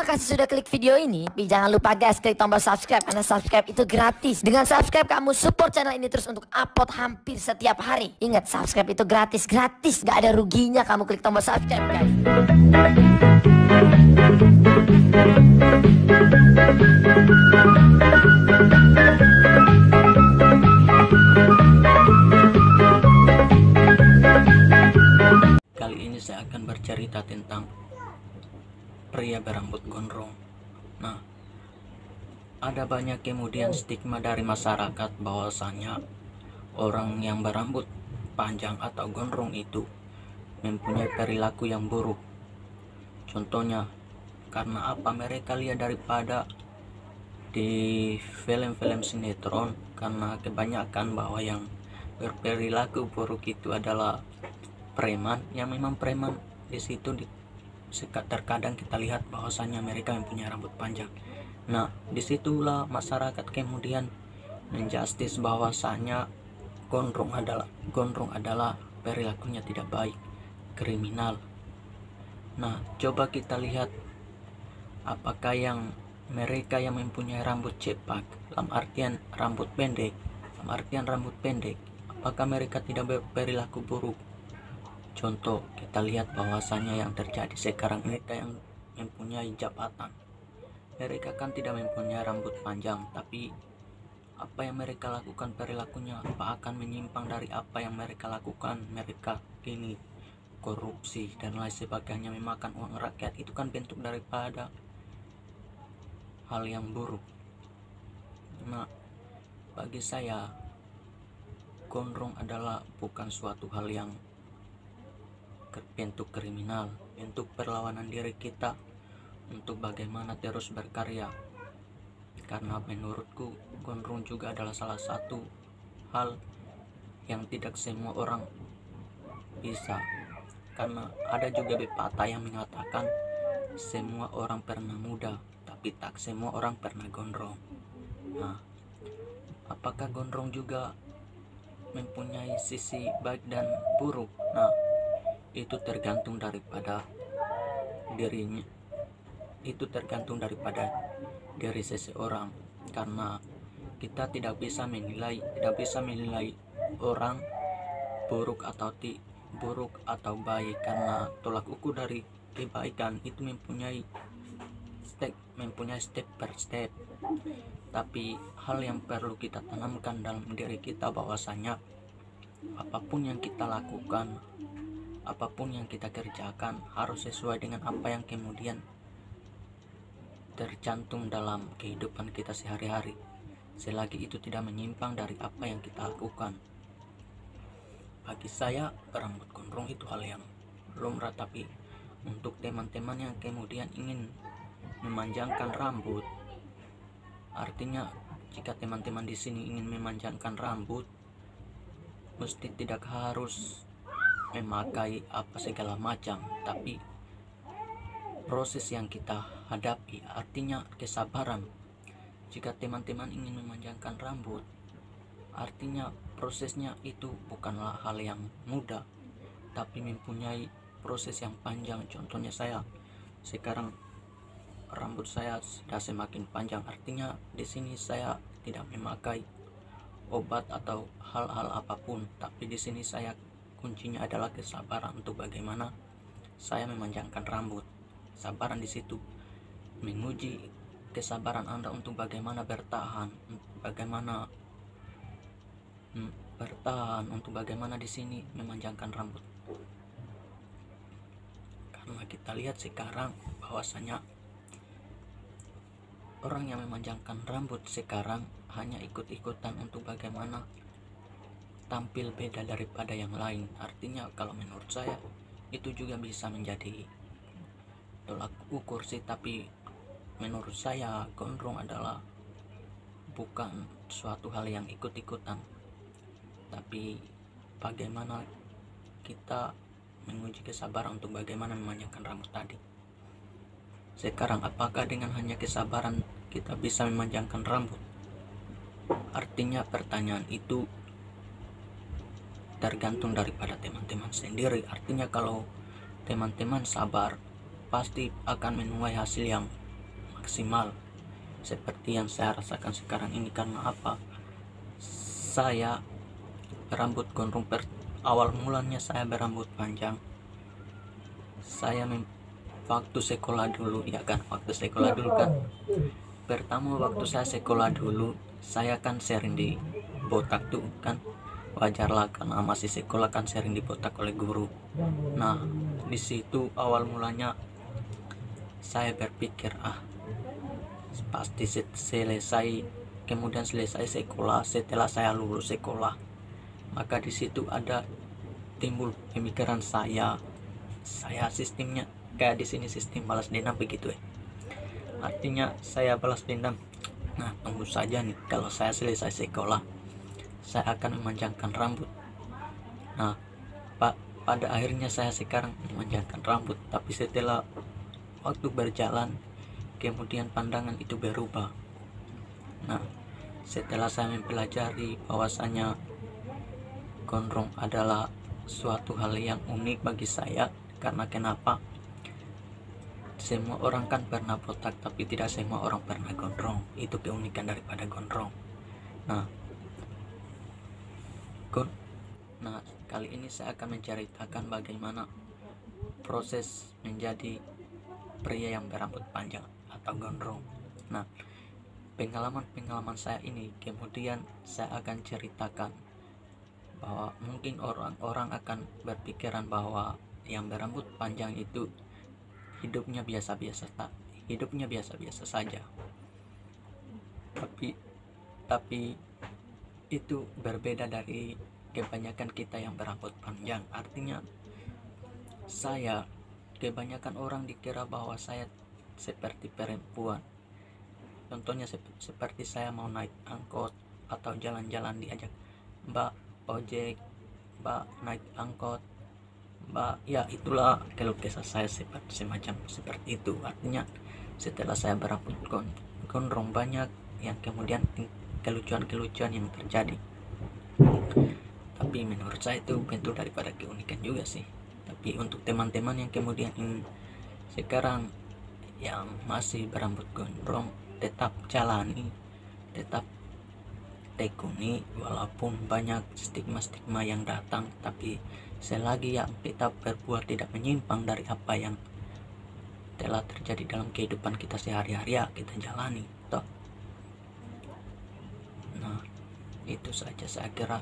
kasih sudah klik video ini. Tapi jangan lupa guys, klik tombol subscribe karena subscribe itu gratis. Dengan subscribe kamu support channel ini terus untuk upload hampir setiap hari. Ingat, subscribe itu gratis, gak ada ruginya kamu klik tombol subscribe guys. Kali ini saya akan bercerita tentang pria berambut gondrong. Nah, ada banyak kemudian stigma dari masyarakat bahwasanya orang yang berambut panjang atau gondrong itu mempunyai perilaku yang buruk. Contohnya, karena apa mereka lihat daripada di film-film sinetron, karena kebanyakan bahwa yang berperilaku buruk itu adalah preman, yang memang preman di situ terkadang kita lihat bahwasanya mereka mempunyai rambut panjang. Nah, disitulah masyarakat kemudian menjustis bahwasanya gondrong adalah perilakunya tidak baik, kriminal. Nah, coba kita lihat apakah yang mereka yang mempunyai rambut cepak, dalam artian rambut pendek, apakah mereka tidak berperilaku buruk? Contoh, kita lihat bahwasanya yang terjadi sekarang mereka yang mempunyai jabatan, mereka kan tidak mempunyai rambut panjang, tapi apa yang mereka lakukan perilakunya apa akan menyimpang dari apa yang mereka lakukan. Mereka ini korupsi dan lain sebagainya, memakan uang rakyat, itu kan bentuk daripada hal yang buruk. Nah, bagi saya gondrong adalah bukan suatu hal yang bentuk kriminal, bentuk perlawanan diri kita untuk bagaimana terus berkarya. Karena menurutku gondrong juga adalah salah satu hal yang tidak semua orang bisa, karena ada juga pepatah yang mengatakan semua orang pernah muda tapi tak semua orang pernah gondrong. Nah, apakah gondrong juga mempunyai sisi baik dan buruk? Nah, itu tergantung daripada dirinya, itu tergantung daripada diri seseorang, karena kita tidak bisa menilai orang buruk atau baik, karena tolak ukur dari kebaikan itu mempunyai step per step. Tapi hal yang perlu kita tanamkan dalam diri kita bahwasanya apapun yang kita lakukan, apapun yang kita kerjakan harus sesuai dengan apa yang kemudian tercantum dalam kehidupan kita sehari-hari, selagi itu tidak menyimpang dari apa yang kita lakukan. Bagi saya, berambut gondrong itu hal yang lumrah, tapi untuk teman-teman yang kemudian ingin memanjangkan rambut, artinya jika teman-teman di sini ingin memanjangkan rambut, mesti tidak harus memakai apa segala macam, tapi proses yang kita hadapi, artinya kesabaran. Jika teman-teman ingin memanjangkan rambut, artinya prosesnya itu bukanlah hal yang mudah, tapi mempunyai proses yang panjang. Contohnya saya sekarang rambut saya sudah semakin panjang, artinya di sini saya tidak memakai obat atau hal-hal apapun, tapi di sini saya kuncinya adalah kesabaran untuk bagaimana saya memanjangkan rambut. Sabaran di situ menguji kesabaran Anda untuk bagaimana bertahan, untuk bagaimana di sini memanjangkan rambut. Karena kita lihat sekarang bahwasanya orang yang memanjangkan rambut sekarang hanya ikut-ikutan untuk bagaimana tampil beda daripada yang lain. Artinya kalau menurut saya itu juga bisa menjadi tolak ukur sih, tapi menurut saya gondrong adalah bukan suatu hal yang ikut-ikutan, tapi bagaimana kita menguji kesabaran untuk bagaimana memanjangkan rambut tadi. Sekarang apakah dengan hanya kesabaran kita bisa memanjangkan rambut? Artinya pertanyaan itu tergantung daripada teman-teman sendiri. Artinya kalau teman-teman sabar, pasti akan menuai hasil yang maksimal seperti yang saya rasakan sekarang ini. Karena apa? Saya berambut gondrong, awal mulanya saya berambut panjang, saya waktu sekolah dulu ya kan, pertama waktu saya sekolah dulu, saya kan sering di botak tuh kan, wajar lah karena masih sekolah kan sering dibotak oleh guru. Nah di situ awal mulanya saya berpikir pasti kemudian selesai sekolah, setelah saya lulus sekolah, maka di situ ada timbul pemikiran saya sistemnya kayak di sini sistem balas dendam begitu ya. Artinya saya balas dendam. Nah tunggu saja nih, kalau saya selesai sekolah saya akan memanjangkan rambut. Nah pada akhirnya saya sekarang memanjangkan rambut, tapi setelah waktu berjalan kemudian pandangan itu berubah. Nah setelah saya mempelajari bahwasanya gondrong adalah suatu hal yang unik bagi saya, karena kenapa? Semua orang kan pernah botak, tapi tidak semua orang pernah gondrong. Itu keunikan daripada gondrong. Nah kali ini saya akan menceritakan bagaimana proses menjadi pria yang berambut panjang atau gondrong. Nah pengalaman saya ini kemudian saya akan ceritakan bahwa mungkin orang-orang akan berpikiran bahwa yang berambut panjang itu hidupnya biasa-biasa saja, tapi itu berbeda dari kebanyakan kita yang berambut panjang. Artinya kebanyakan orang dikira bahwa saya seperti perempuan. Contohnya seperti saya mau naik angkot atau jalan-jalan diajak, mbak ojek, mbak naik angkot, mbak, ya itulah keluh kesah saya semacam seperti itu. Artinya setelah saya berambut gondrong banyak yang kemudian kelucuan yang terjadi, tapi menurut saya itu bentuk daripada keunikan juga sih. Tapi untuk teman-teman yang kemudian sekarang yang masih berambut gondrong, tetap jalani, tetap tekuni walaupun banyak stigma yang datang, tapi selagi yang kita berbuat tidak menyimpang dari apa yang telah terjadi dalam kehidupan kita sehari-hari, ya kita jalani toh. Nah itu saja saya kira.